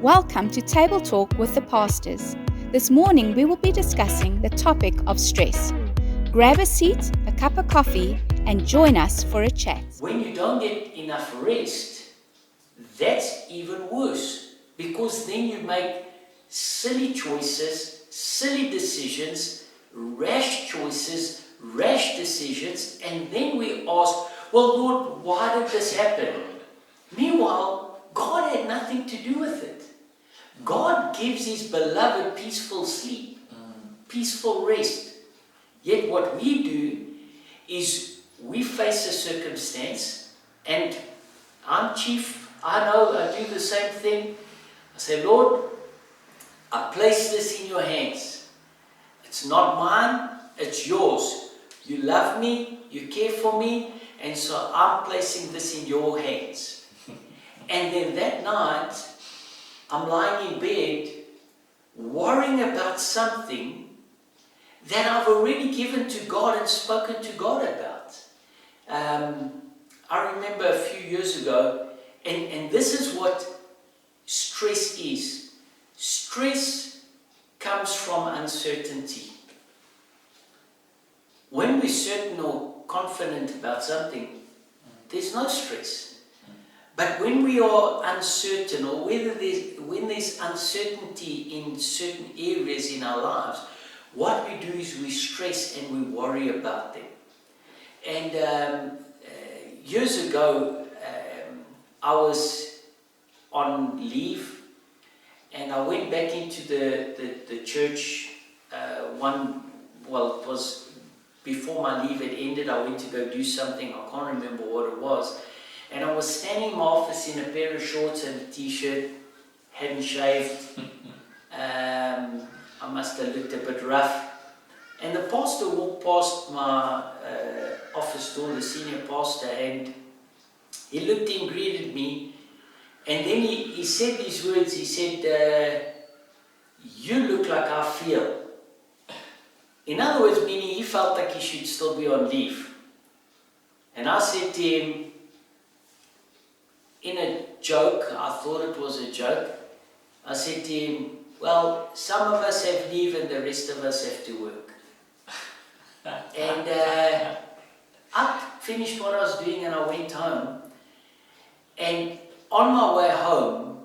Welcome to Table Talk with the Pastors. This morning we will be discussing the topic of stress. Grab a seat, a cup of coffee, and join us for a chat. When you don't get enough rest, that's even worse, because then you make silly choices, silly decisions, rash choices, rash decisions, and then we ask, well, Lord, why did this happen? Meanwhile, God had nothing to do with it. God gives His beloved peaceful sleep, peaceful rest. Yet what we do is we face a circumstance, and I'm chief, I know, I do the same thing. I say, Lord, I place this in your hands. It's not mine, it's yours. You love me, you care for me, and so I'm placing this in your hands. And then that night, I'm lying in bed, worrying about something that I've already given to God and spoken to God about. I remember a few years ago, and this is what stress is. Stress comes from uncertainty. When we're certain or confident about something, there's no stress. But when we are uncertain, or when there's uncertainty in certain areas in our lives, what we do is we stress and we worry about them. And years ago, I was on leave, and I went back into the church. It was before my leave had ended. I went to go do something. I can't remember what it was. And I was standing in my office in a pair of shorts and a t-shirt, hadn't shaved. I must have looked a bit rough. And the pastor walked past my office door, the senior pastor, and he looked in, greeted me, and then he said these words. He said, you look like I feel. In other words, meaning he felt like he should still be on leave. And I said to him, in a joke, I thought it was a joke, I said to him, well, some of us have leave and the rest of us have to work. And I finished what I was doing and I went home. And on my way home,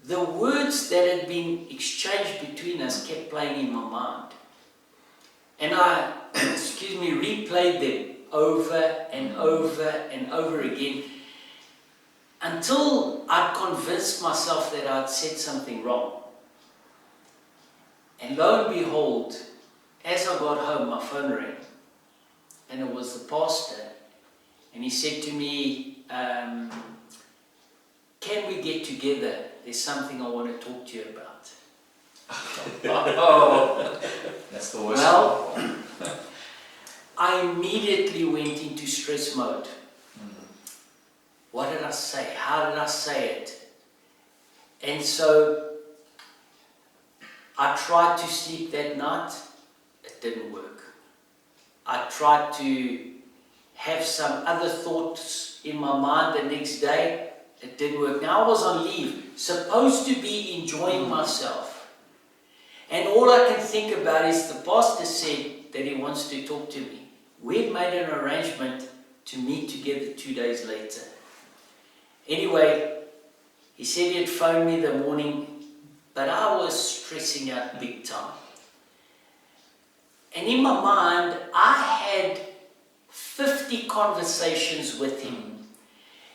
the words that had been exchanged between us kept playing in my mind. And I, replayed them over and over and over again, until I'd convinced myself that I'd said something wrong. And lo and behold, as I got home, my phone rang. And it was the pastor. And he said to me, can we get together? There's something I want to talk to you about. Oh, that's the worst. Well, I immediately went into stress mode. What did I say? How did I say it? And so I tried to sleep that night. It didn't work. I tried to have some other thoughts in my mind the next day. It didn't work. Now I was on leave, supposed to be enjoying myself. And all I can think about is the pastor said that he wants to talk to me. We'd made an arrangement to meet together 2 days later. Anyway, he said he'd phone me the morning, but I was stressing out big time. And in my mind, I had 50 conversations with him.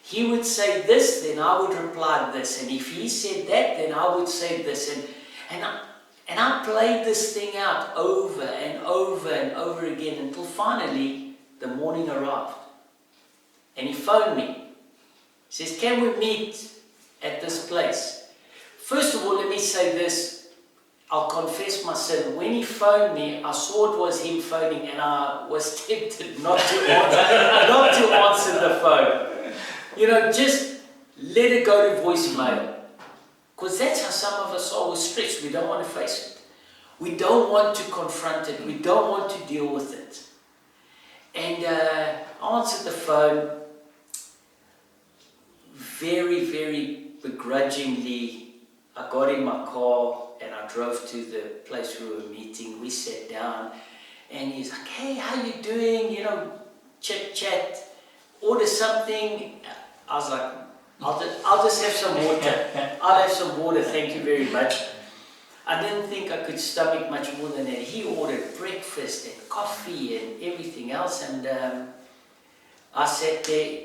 He would say this, then I would reply this. And if he said that, then I would say this. And I played this thing out over and over and over again until finally the morning arrived. And he phoned me. He says, can we meet at this place? First of all, let me say this. I'll confess my sin. When he phoned me, I saw it was him phoning, and I was tempted not to answer the phone. You know, just let it go to voicemail. Because that's how some of us are with stress. We don't want to face it. We don't want to confront it. We don't want to deal with it. And I answered the phone. Very, very begrudgingly, I got in my car and I drove to the place we were meeting. We sat down and he's like, hey, how you doing? You know, chit chat, order something. I was like, I'll just have some water. I'll have some water, thank you very much. I didn't think I could stomach much more than that. He ordered breakfast and coffee and everything else, and I sat there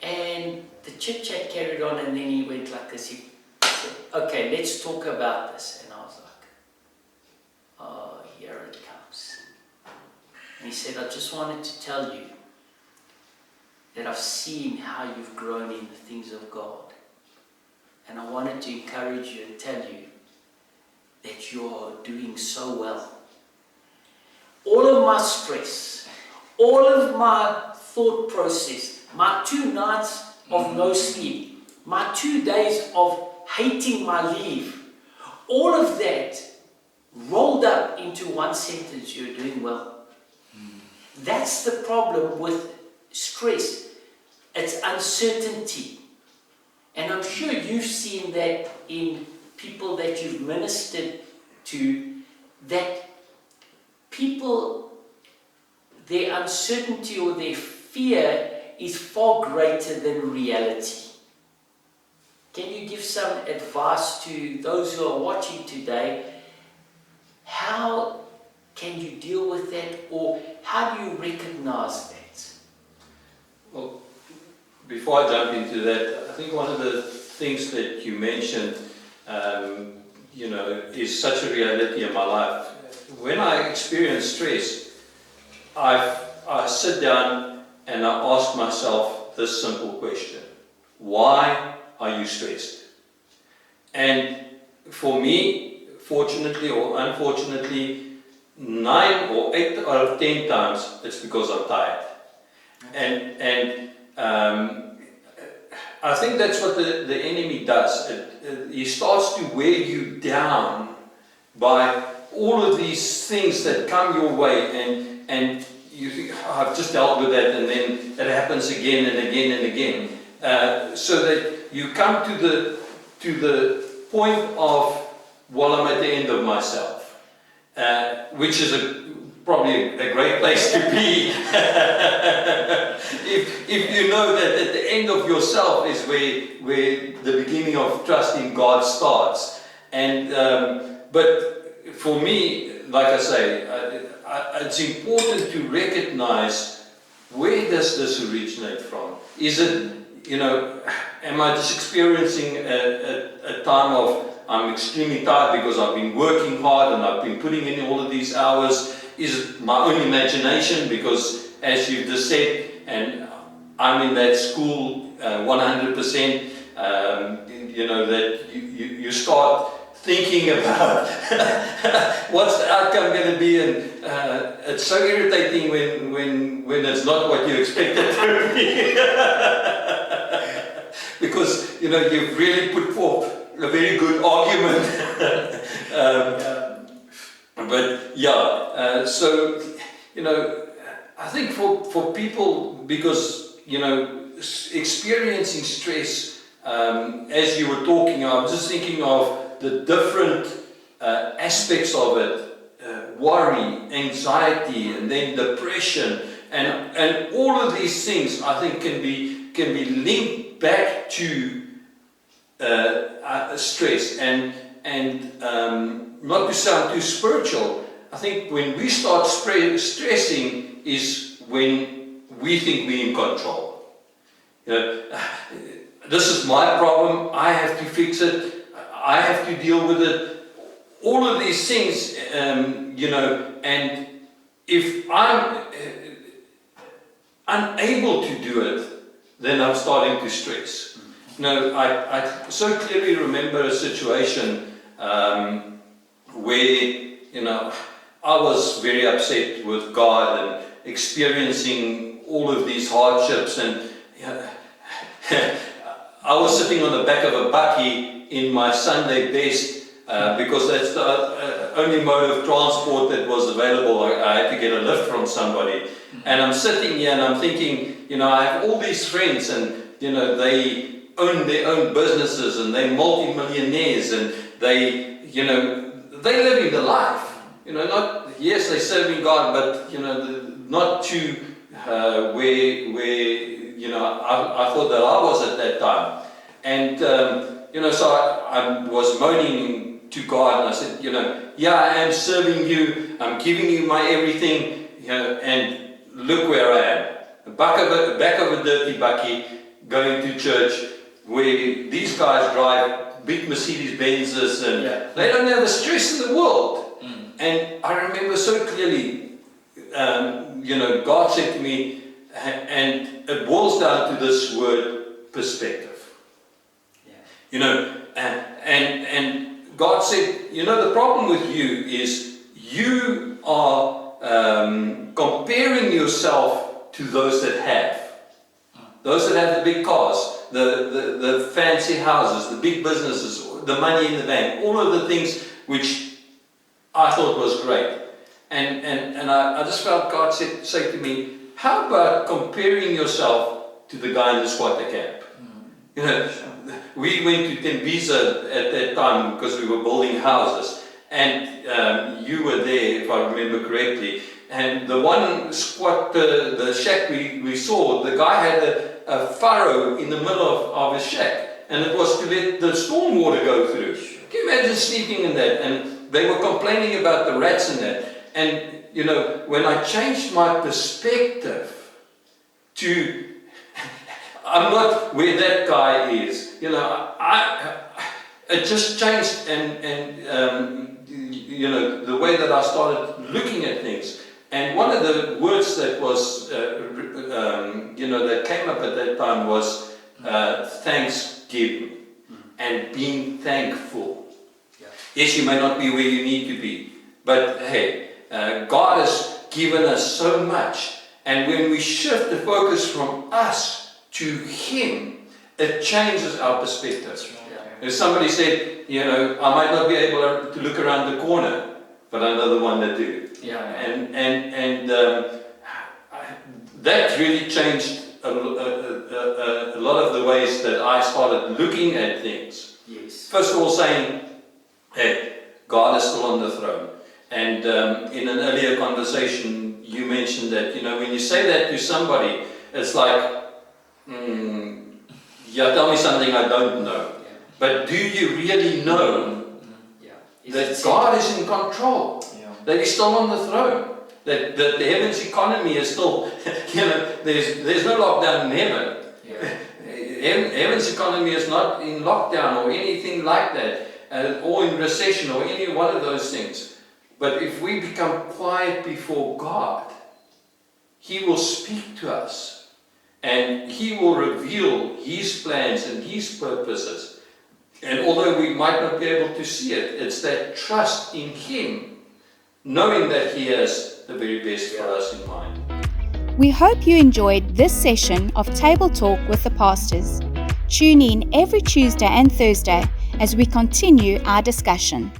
and the chit chat carried on, and then he went like this. He said, okay, let's talk about this. And I was like, oh, here it comes. And he said, I just wanted to tell you that I've seen how you've grown in the things of God. And I wanted to encourage you and tell you that you're doing so well. All of my stress, all of my thought process, my 2 nights of no sleep, my 2 days of hating my leave, all of that rolled up into one sentence: you're doing well. That's the problem with stress. It's uncertainty. And I'm sure you've seen that in people that you've ministered to, that people, their uncertainty or their fear is far greater than reality. Can you give some advice to those who are watching today? How can you deal with that, or how do you recognize that? Well, before I jump into that, I think one of the things that you mentioned, is such a reality in my life. When I experience stress, I sit down and I ask myself this simple question: why are you stressed? And for me, fortunately or unfortunately, 9 or 8 out of 10 times, it's because I'm tired. And I think that's what the enemy does. He starts to wear you down by all of these things that come your way, and you think, oh, I've just dealt with that, and then it happens again and again and again, so that you come to the point of, well, I'm at the end of myself, which is probably a great place to be. if you know that at the end of yourself is where the beginning of trusting God starts. And but for me, like I say, it's important to recognize, where does this originate from? Is it, am I just experiencing a time of, I'm extremely tired because I've been working hard and I've been putting in all of these hours? Is it my own imagination? Because, as you've just said, and I'm in that school 100%, that you start thinking about what's the outcome going to be, and it's so irritating when it's not what you expected to be. Because, you've really put forth a very good argument. So, I think for people, because, experiencing stress, as you were talking, I was just thinking of the different aspects of it, worry, anxiety, and then depression, and all of these things, I think, can be linked back to stress. And not to sound too spiritual, I think when we start stressing is when we think we're in control. This is my problem, I have to fix it, I have to deal with it. All of these things, and if I'm unable to do it, then I'm starting to stress. I so clearly remember a situation where, I was very upset with God and experiencing all of these hardships, and I was sitting on the back of a bakkie in my Sunday best, because that's the only mode of transport that was available. I had to get a lift from somebody, and I'm sitting here and I'm thinking, I have all these friends, and they own their own businesses and they're multi-millionaires and they, they living the life. Yes, they're serving God, but, not to where I thought that I was at that time. And, so I was moaning to God and I said, yeah, I am serving you, I'm giving you my everything, and look where I am. Back of a dirty bakkie, going to church, where these guys drive big Mercedes Benzes and they don't have the stress in the world. And I remember so clearly, God said to me, and it boils down to this word, perspective. And God said, the problem with you is you are comparing yourself to those that have. Those that have the big cars, the fancy houses, the big businesses, the money in the bank, all of the things which I thought was great. And I just felt God say to me, how about comparing yourself to the guy in the squatter camp? We went to Tembisa at that time because we were building houses, and you were there, if I remember correctly. And the one the shack we saw, the guy had a furrow in the middle of his shack, and it was to let the storm water go through. Can you imagine sleeping in that? And they were complaining about the rats in that. And when I changed my perspective to I'm not where that guy is. It just changed, and the way that I started looking at things. And one of the words that was, that came up at that time was thanksgiving and being thankful. Yeah. Yes, you may not be where you need to be, but hey, God has given us so much, and when we shift the focus from us to Him, it changes our perspective. Yeah. If somebody said, I might not be able to look around the corner, but I know the one that do. Yeah. And that really changed a lot of the ways that I started looking at things. Yes. First of all, saying, hey, God is still on the throne. And in an earlier conversation, you mentioned that, when you say that to somebody, it's like, tell me something I don't know. Yeah. But do you really know that God is in control? Yeah. That He's still on the throne? That the heaven's economy is still, there's no lockdown in heaven. Yeah. Heaven's economy is not in lockdown or anything like that, or in recession or any one of those things. But if we become quiet before God, He will speak to us. And He will reveal His plans and His purposes. And although we might not be able to see it, it's that trust in Him, knowing that He has the very best for us in mind. We hope you enjoyed this session of Table Talk with the Pastors. Tune in every Tuesday and Thursday as we continue our discussion.